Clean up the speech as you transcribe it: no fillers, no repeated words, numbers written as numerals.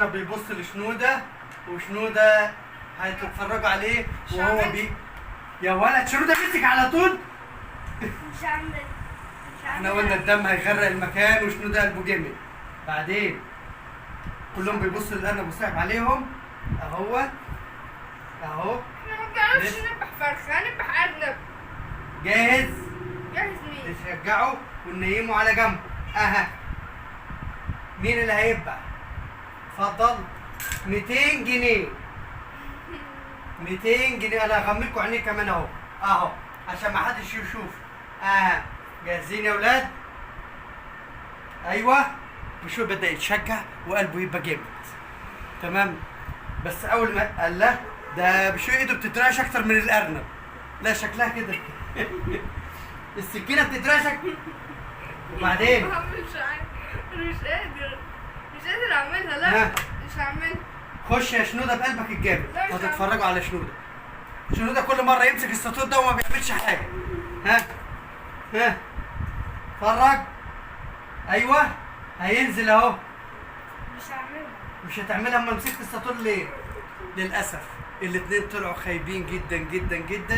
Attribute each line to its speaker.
Speaker 1: انا بيبص لشنودة وشنودة هتتفرجوا عليه وهو يا ولد شنودة مسك على طول.
Speaker 2: مش هعمل.
Speaker 1: احنا قلنا الدم هيغرق المكان وشنودة قلبه جامد. بعدين كلهم بيبصوا للارنب وصعب عليهم اهوت اهو.
Speaker 2: احنا ما بنعرفش نذبح فرخة، هنذبح أرنب.
Speaker 1: جاهز
Speaker 2: جاهز مين؟
Speaker 1: تشجعوا وننيموا على جنب. اها مين اللي هيذبح؟ اتفضل 200 جنيه 200 جنيه. انا هغملكوا عينيه كمان اهو عشان ما حدش يشوف. جاهزين يا ولاد؟ ايوه وشو بدا يتشجع وقلبه يبقى جامد. تمام بس اول ما قال لا ده بشو ايده بتترعش اكتر من الارنب. لا شكلها كده السكينه بتترعشك. وبعدين
Speaker 2: مش عارف، مش قادر اعملها. لا مش هعملها.
Speaker 1: خش يا شنودة بقلبك الجامد
Speaker 2: لا، مش
Speaker 1: وهتتفرجوا على شنودة. شنودة كل مرة يمسك الساطور ده وما بيعملش حاجة. ها اتفرج. ايوه هينزل اهو.
Speaker 2: مش هعملها.
Speaker 1: مش هتعملها اما مسكت الساطور ليه؟ للأسف الاتنين طلعوا خايبين جدا جدا جدا.